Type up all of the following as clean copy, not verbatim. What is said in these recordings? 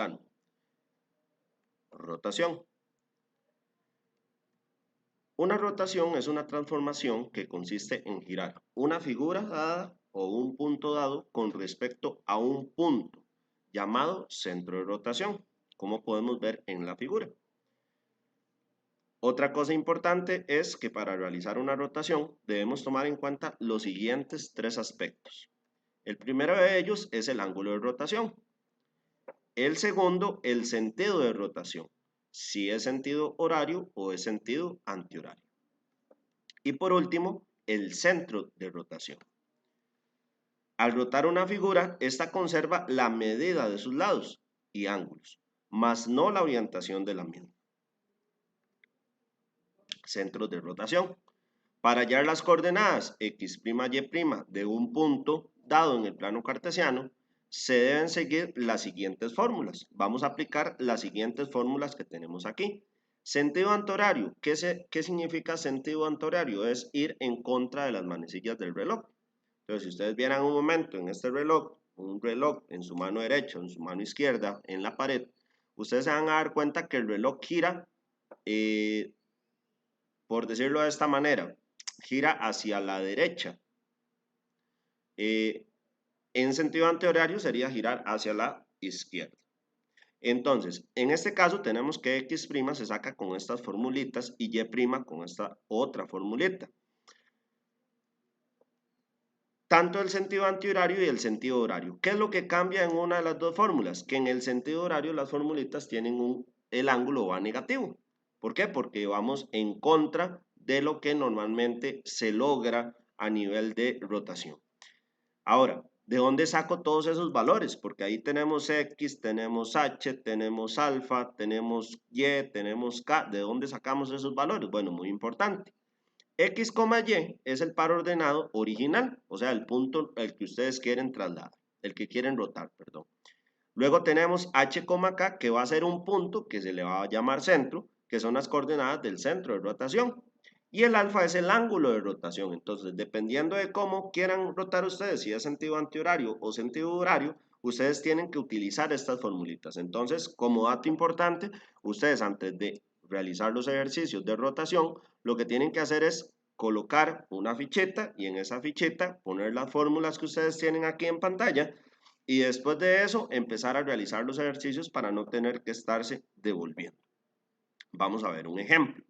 plano. Rotación. Una rotación es una transformación que consiste en girar una figura dada o un punto dado con respecto a un punto llamado centro de rotación, como podemos ver en la figura. Otra cosa importante es que para realizar una rotación debemos tomar en cuenta los siguientes tres aspectos. El primero de ellos es el ángulo de rotación. El segundo, el sentido de rotación, si es sentido horario o es sentido antihorario. Y por último, el centro de rotación. Al rotar una figura, esta conserva la medida de sus lados y ángulos, mas no la orientación de la misma. Centros de rotación. Para hallar las coordenadas x', y' de un punto dado en el plano cartesiano, se deben seguir las siguientes fórmulas. Vamos a aplicar las siguientes fórmulas que tenemos aquí. Sentido antihorario. ¿Qué significa sentido antihorario? Es ir en contra de las manecillas del reloj. Entonces, si ustedes vieran un momento en este reloj, un reloj en su mano derecha o en su mano izquierda, en la pared, ustedes se van a dar cuenta que el reloj gira, por decirlo de esta manera, gira hacia la derecha. En sentido antihorario sería girar hacia la izquierda. Entonces, en este caso tenemos que x' se saca con estas formulitas y y' con esta otra formulita. Tanto el sentido antihorario y el sentido horario. ¿Qué es lo que cambia en una de las dos fórmulas? Que en el sentido horario las formulitas tienen el ángulo va negativo. ¿Por qué? Porque vamos en contra de lo que normalmente se logra a nivel de rotación. Ahora, ¿de dónde saco todos esos valores? Porque ahí tenemos X, tenemos H, tenemos alfa, tenemos Y, tenemos K. ¿De dónde sacamos esos valores? Bueno, muy importante. X, Y es el par ordenado original, o sea, el punto al que ustedes quieren trasladar, el que quieren rotar, perdón. Luego tenemos H, K, que va a ser un punto que se le va a llamar centro, que son las coordenadas del centro de rotación. Y el alfa es el ángulo de rotación. Entonces, dependiendo de cómo quieran rotar ustedes, si es sentido antihorario o sentido horario, ustedes tienen que utilizar estas formulitas. Entonces, como dato importante, ustedes antes de realizar los ejercicios de rotación, lo que tienen que hacer es colocar una ficheta y en esa ficheta poner las fórmulas que ustedes tienen aquí en pantalla y después de eso empezar a realizar los ejercicios para no tener que estarse devolviendo. Vamos a ver un ejemplo.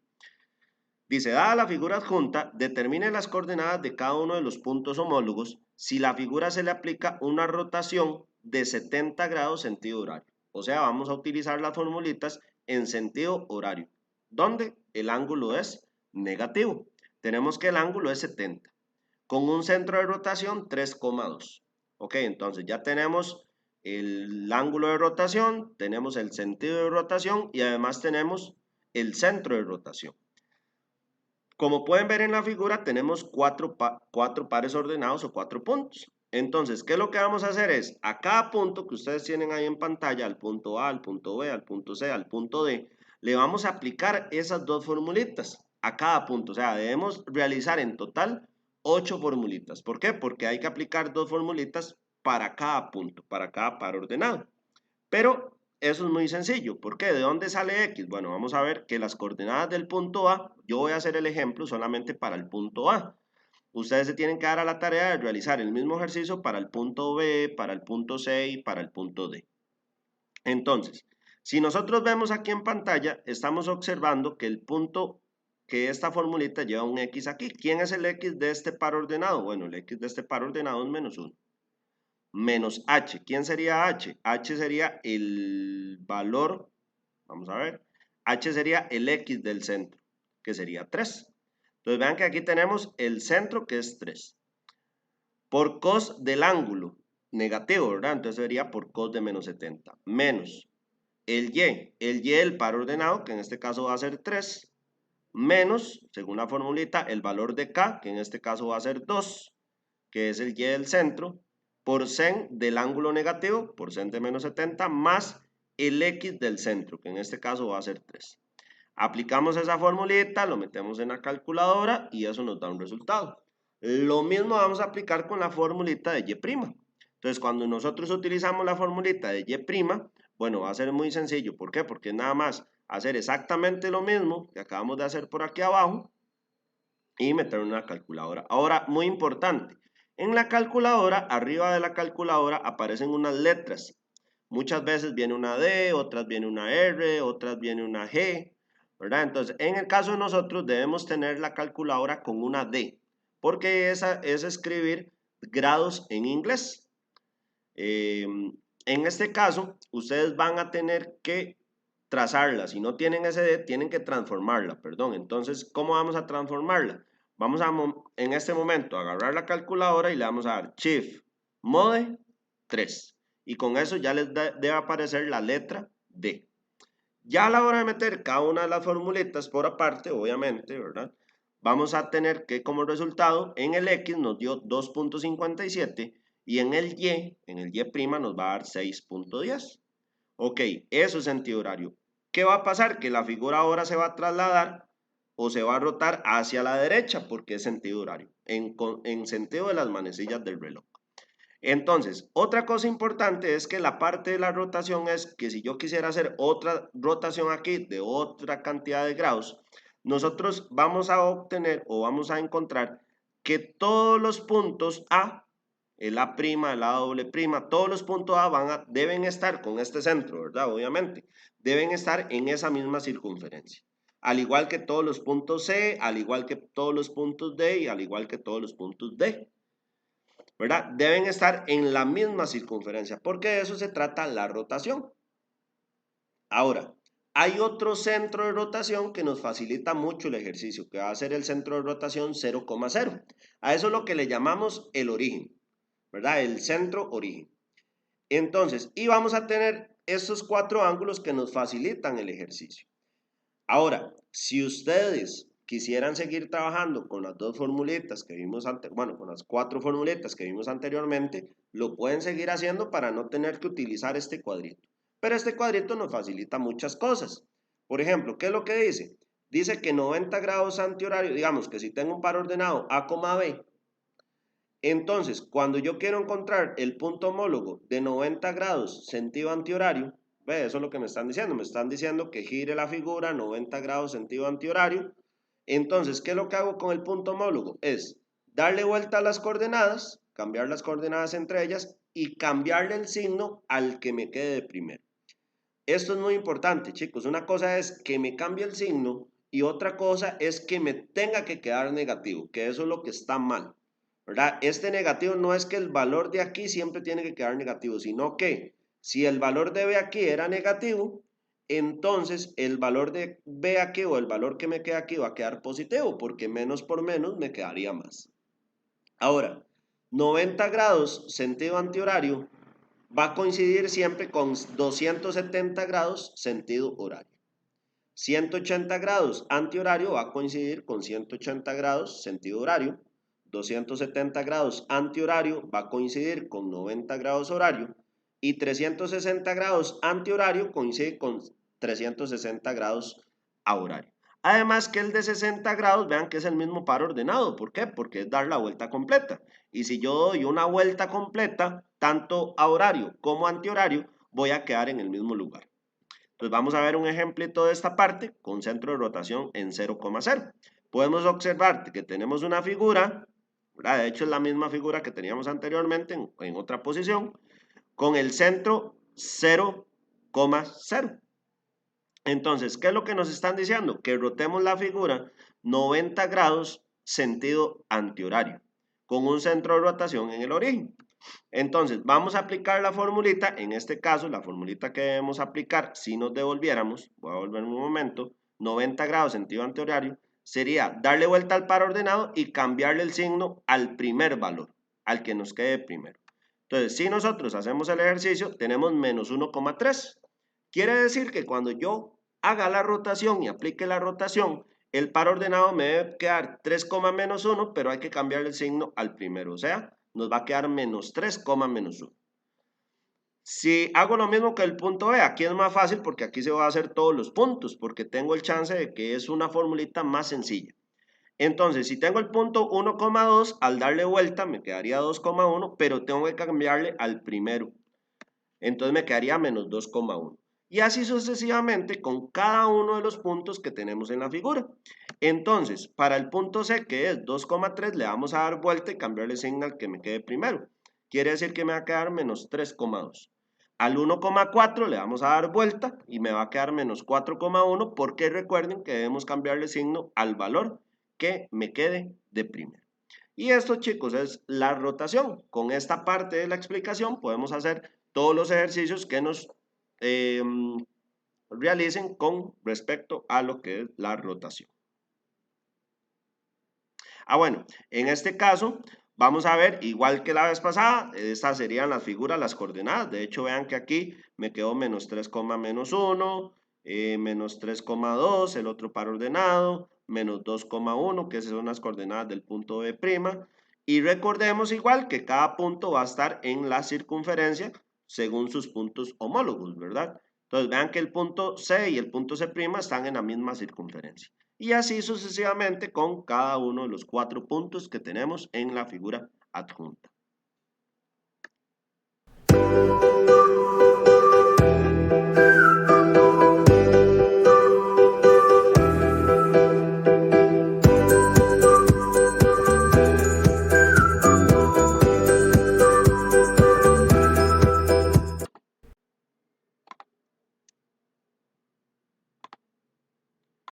Dice, dada la figura adjunta, determine las coordenadas de cada uno de los puntos homólogos si la figura se le aplica una rotación de 70 grados sentido horario. O sea, vamos a utilizar las formulitas en sentido horario, donde el ángulo es negativo. Tenemos que el ángulo es 70, con un centro de rotación 3,2. Ok, entonces ya tenemos el ángulo de rotación, tenemos el sentido de rotación y además tenemos el centro de rotación. Como pueden ver en la figura, tenemos cuatro pares ordenados o 4 puntos. Entonces, ¿qué es lo que vamos a hacer? Es, a cada punto que ustedes tienen ahí en pantalla, al punto A, al punto B, al punto C, al punto D, le vamos a aplicar esas dos formulitas a cada punto. O sea, debemos realizar en total 8 formulitas. ¿Por qué? Porque hay que aplicar 2 formulitas para cada punto, para cada par ordenado. Pero eso es muy sencillo. ¿Por qué? ¿De dónde sale X? Bueno, vamos a ver que las coordenadas del punto A, yo voy a hacer el ejemplo solamente para el punto A. Ustedes se tienen que dar a la tarea de realizar el mismo ejercicio para el punto B, para el punto C y para el punto D. Entonces, si nosotros vemos aquí en pantalla, estamos observando que el punto, que esta formulita lleva un X aquí. ¿Quién es el X de este par ordenado? Bueno, el X de este par ordenado es menos 1. Menos H. ¿Quién sería H? H sería el valor, vamos a ver, H sería el X del centro, que sería 3. Entonces vean que aquí tenemos el centro que es 3. Por cos del ángulo negativo, ¿verdad? Entonces sería por cos de menos 70. Menos el Y del par ordenado, que en este caso va a ser 3. Menos, según la formulita, el valor de K, que en este caso va a ser 2, que es el Y del centro, por sen del ángulo negativo, por sen de menos 70, más el X del centro, que en este caso va a ser 3. Aplicamos esa formulita, lo metemos en la calculadora y eso nos da un resultado. Lo mismo vamos a aplicar con la formulita de Y'. Entonces, cuando nosotros utilizamos la formulita de Y', Bueno, va a ser muy sencillo. ¿Por qué? Porque es nada más hacer exactamente lo mismo que acabamos de hacer por aquí abajo y meter una calculadora. Ahora, muy importante, en la calculadora, arriba de la calculadora aparecen unas letras. Muchas veces viene una D, otras viene una R, otras viene una G, ¿verdad? Entonces, en el caso de nosotros debemos tener la calculadora con una D, porque esa es escribir grados en inglés. En este caso, ustedes van a tener que trazarla. Si no tienen ese D, tienen que transformarla, perdón. Entonces, ¿cómo vamos a transformarla? Vamos a, en este momento, agarrar la calculadora y le vamos a dar Shift Mode 3. Y con eso ya les debe aparecer la letra D. Ya a la hora de meter cada una de las formulitas por aparte, obviamente, ¿verdad? Vamos a tener que como resultado, en el X nos dio 2.57 y en el Y' nos va a dar 6.10. Ok, eso es sentido horario. ¿Qué va a pasar? Que la figura ahora se va a trasladar o se va a rotar hacia la derecha porque es sentido horario, en sentido de las manecillas del reloj. Entonces, otra cosa importante es que la parte de la rotación es que si yo quisiera hacer otra rotación aquí de otra cantidad de grados, nosotros vamos a obtener o vamos a encontrar que todos los puntos A, el A', el A doble prima, todos los puntos A deben estar con este centro, ¿verdad? Obviamente, deben estar en esa misma circunferencia. Al igual que todos los puntos C, al igual que todos los puntos D y al igual que todos los puntos D. ¿Verdad? Deben estar en la misma circunferencia, porque de eso se trata la rotación. Ahora, hay otro centro de rotación que nos facilita mucho el ejercicio, que va a ser el centro de rotación 0,0. A eso es lo que le llamamos el origen, ¿verdad? El centro origen. Entonces, y vamos a tener estos 4 ángulos que nos facilitan el ejercicio. Ahora, si ustedes quisieran seguir trabajando con las dos formulitas que vimos bueno, con las 4 formulitas que vimos anteriormente, lo pueden seguir haciendo para no tener que utilizar este cuadrito. Pero este cuadrito nos facilita muchas cosas. Por ejemplo, ¿qué es lo que dice? Dice que 90 grados antihorario, digamos que si tengo un par ordenado A, B, entonces cuando yo quiero encontrar el punto homólogo de 90 grados sentido antihorario, ve, eso es lo que me están diciendo que gire la figura 90 grados sentido antihorario. Entonces, ¿qué es lo que hago con el punto homólogo? Es darle vuelta a las coordenadas, cambiar las coordenadas entre ellas y cambiarle el signo al que me quede de primero. Esto es muy importante, chicos. Una cosa es que me cambie el signo y otra cosa es que me tenga que quedar negativo, que eso es lo que está mal, ¿verdad? Este negativo no es que el valor de aquí siempre tiene que quedar negativo, sino que si el valor de B aquí era negativo, entonces el valor de B aquí o el valor que me queda aquí va a quedar positivo, porque menos por menos me quedaría más. Ahora, 90 grados sentido antihorario va a coincidir siempre con 270 grados sentido horario. 180 grados antihorario va a coincidir con 180 grados sentido horario. 270 grados antihorario va a coincidir con 90 grados horario. Y 360 grados antihorario coincide con 360 grados a horario. Además que el de 60 grados, vean que es el mismo par ordenado. ¿Por qué? Porque es dar la vuelta completa. Y si yo doy una vuelta completa, tanto a horario como antihorario, voy a quedar en el mismo lugar. Entonces vamos a ver un ejemplito de esta parte con centro de rotación en 0,0. Podemos observar que tenemos una figura, ¿verdad? De hecho es la misma figura que teníamos anteriormente en otra posición, con el centro 0,0. Entonces, ¿qué es lo que nos están diciendo? Que rotemos la figura 90 grados sentido antihorario, con un centro de rotación en el origen. Entonces, vamos a aplicar la formulita, en este caso, la formulita que debemos aplicar si nos devolviéramos, voy a volver un momento, 90 grados sentido antihorario, sería darle vuelta al par ordenado y cambiarle el signo al primer valor, al que nos quede primero. Entonces, si nosotros hacemos el ejercicio, tenemos menos 1,3. Quiere decir que cuando yo haga la rotación y aplique la rotación, el par ordenado me debe quedar 3, menos 1, pero hay que cambiarle el signo al primero, o sea, nos va a quedar menos 3, menos 1. Si hago lo mismo que el punto B, aquí es más fácil porque aquí se va a hacer todos los puntos, porque tengo el chance de que es una formulita más sencilla. Entonces, si tengo el punto 1,2, al darle vuelta me quedaría 2,1, pero tengo que cambiarle al primero. entonces me quedaría menos 2,1. Y así sucesivamente con cada uno de los puntos que tenemos en la figura. Entonces, para el punto C, que es 2,3, le vamos a dar vuelta y cambiarle signo al que me quede primero. Quiere decir que me va a quedar menos 3,2. Al 1,4 le vamos a dar vuelta y me va a quedar menos 4,1, porque recuerden que debemos cambiarle signo al valor que me quede de primero. Y esto, chicos, es la rotación. Con esta parte de la explicación podemos hacer todos los ejercicios que nos realicen con respecto a lo que es la rotación. Bueno, en este caso vamos a ver, igual que la vez pasada, estas serían las figuras, las coordenadas. De hecho, vean que aquí me quedó menos 3, menos 1, menos 3,2, el otro par ordenado, menos 2,1, que esas son las coordenadas del punto B'. Y recordemos igual que cada punto va a estar en la circunferencia según sus puntos homólogos, ¿verdad? Entonces vean que el punto C y el punto C' están en la misma circunferencia. Y así sucesivamente con cada uno de los 4 puntos que tenemos en la figura adjunta.